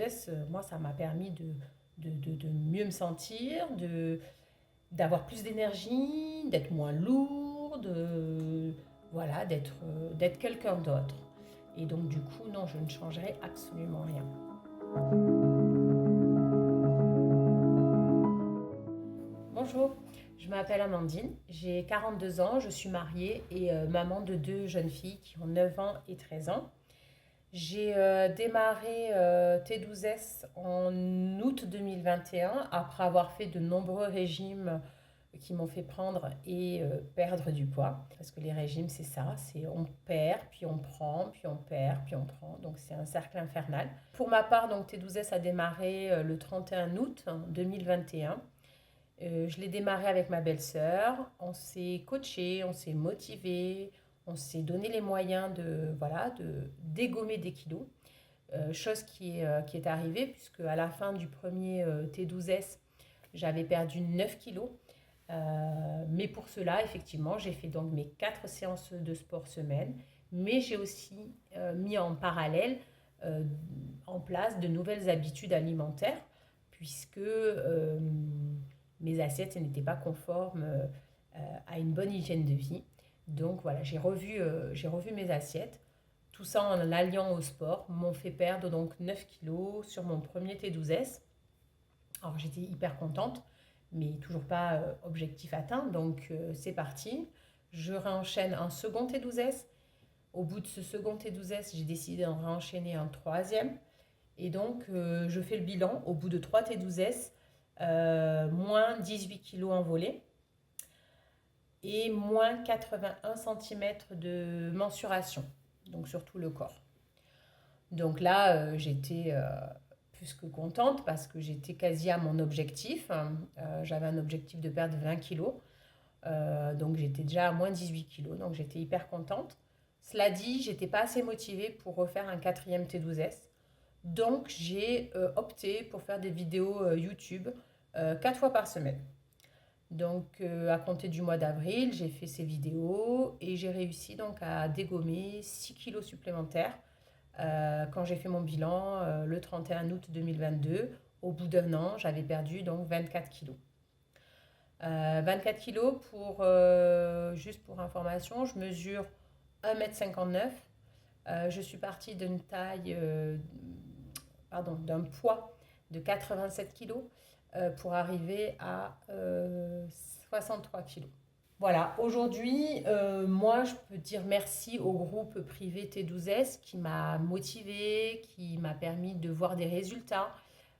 T12S, moi, ça m'a permis de mieux me sentir, d'avoir plus d'énergie, d'être moins lourde, voilà, d'être quelqu'un d'autre. Et donc, du coup, non, je ne changerai absolument rien. Bonjour, je m'appelle Amandine, j'ai 42 ans, je suis mariée et maman de deux jeunes filles qui ont 9 ans et 13 ans. J'ai démarré T12S en août 2021 après avoir fait de nombreux régimes qui m'ont fait prendre et perdre du poids. Parce que les régimes, c'est ça, c'est on perd, puis on prend, puis on perd, puis on prend. Donc c'est un cercle infernal. Pour ma part, donc T12S a démarré le 31 août 2021. Je l'ai démarré avec ma belle-sœur. On s'est coaché, on s'est motivé, on s'est donné les moyens de dégommer des kilos. Chose qui est arrivée puisque à la fin du premier T12S, j'avais perdu 9 kilos. Mais pour cela, effectivement, j'ai fait donc mes 4 séances de sport semaine. Mais j'ai aussi mis en parallèle euh, en place de nouvelles habitudes alimentaires puisque mes assiettes n'étaient pas conformes à une bonne hygiène de vie. Donc voilà, j'ai revu mes assiettes. Tout ça en l'alliant au sport m'ont fait perdre donc 9 kilos sur mon premier T12S. Alors j'étais hyper contente, mais toujours pas objectif atteint. Donc c'est parti. Je réenchaîne un second T12S. Au bout de ce second T12S, j'ai décidé d'en réenchaîner un troisième. Et donc je fais le bilan au bout de 3 T12S, moins 18 kilos en volée et moins 81 cm de mensuration, donc sur tout le corps. Donc là, j'étais plus que contente parce que j'étais quasi à mon objectif. J'avais un objectif de perdre 20 kilos. Donc j'étais déjà à moins 18 kilos, donc j'étais hyper contente. Cela dit, j'étais pas assez motivée pour refaire un quatrième T12S. Donc j'ai opté pour faire des vidéos YouTube 4 fois par semaine. Donc à compter du mois d'avril, j'ai fait ces vidéos et j'ai réussi donc à dégommer 6 kilos supplémentaires quand j'ai fait mon bilan le 31 août 2022. Au bout d'un an, j'avais perdu donc 24 kilos. 24 kilos juste pour information, je mesure 1,59 m. Je suis partie d'une taille, d'un poids de 87 kilos pour arriver à 63 kilos. Voilà, aujourd'hui, moi, je peux dire merci au groupe privé T12S qui m'a motivée, qui m'a permis de voir des résultats.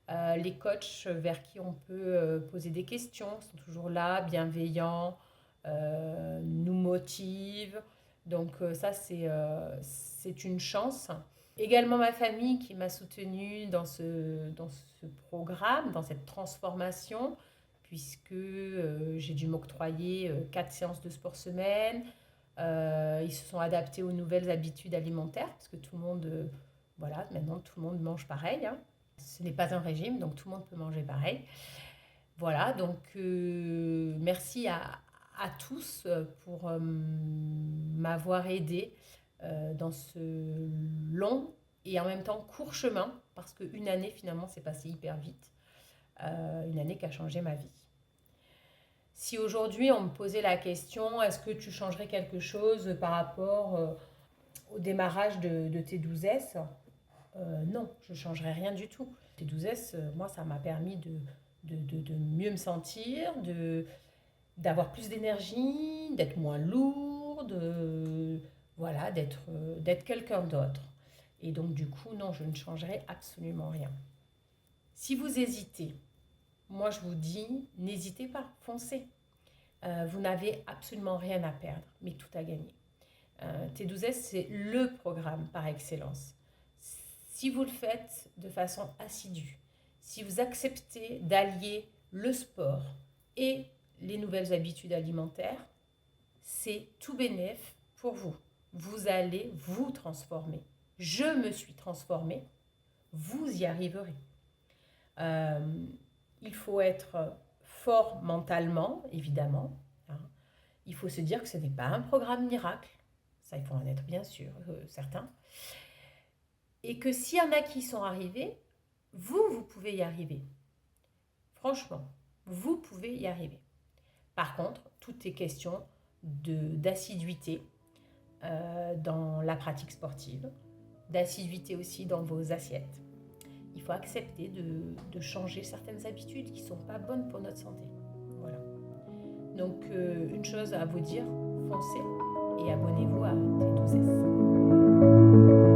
Les coachs vers qui on peut poser des questions sont toujours là, bienveillants, nous motivent. Donc ça, c'est une chance. Également ma famille qui m'a soutenue dans ce programme, dans cette transformation, puisque j'ai dû m'octroyer 4 séances de sport semaine. Ils se sont adaptés aux nouvelles habitudes alimentaires, parce que tout le monde, voilà, maintenant tout le monde mange pareil, hein. Ce n'est pas un régime, donc tout le monde peut manger pareil. Voilà, donc merci à tous pour m'avoir aidé dans ce long et en même temps court chemin, parce qu'une année finalement c'est passé hyper vite, une année qui a changé ma vie. Si aujourd'hui on me posait la question, est-ce que tu changerais quelque chose par rapport au démarrage de T12S? Non, je ne changerais rien du tout. T12S, moi, ça m'a permis de mieux me sentir, d'avoir plus d'énergie, d'être moins lourde, voilà, d'être quelqu'un d'autre. Et donc, du coup, non, je ne changerai absolument rien. Si vous hésitez, moi, je vous dis, n'hésitez pas, foncez. Vous n'avez absolument rien à perdre, mais tout à gagner. T12S, c'est le programme par excellence. Si vous le faites de façon assidue, si vous acceptez d'allier le sport et les nouvelles habitudes alimentaires, c'est tout bénef pour vous. Vous allez vous transformer. Je me suis transformée, vous y arriverez. Il faut être fort mentalement, évidemment, hein. Il faut se dire que ce n'est pas un programme miracle, ça il faut en être bien sûr certain. Et que s'il y en a qui y sont arrivés, vous pouvez y arriver. Franchement, vous pouvez y arriver. Par contre, tout est question d'assiduité dans la pratique sportive, d'assiduité aussi dans vos assiettes. Il faut accepter de changer certaines habitudes qui ne sont pas bonnes pour notre santé. Voilà. Donc, une chose à vous dire, foncez et abonnez-vous à T12S.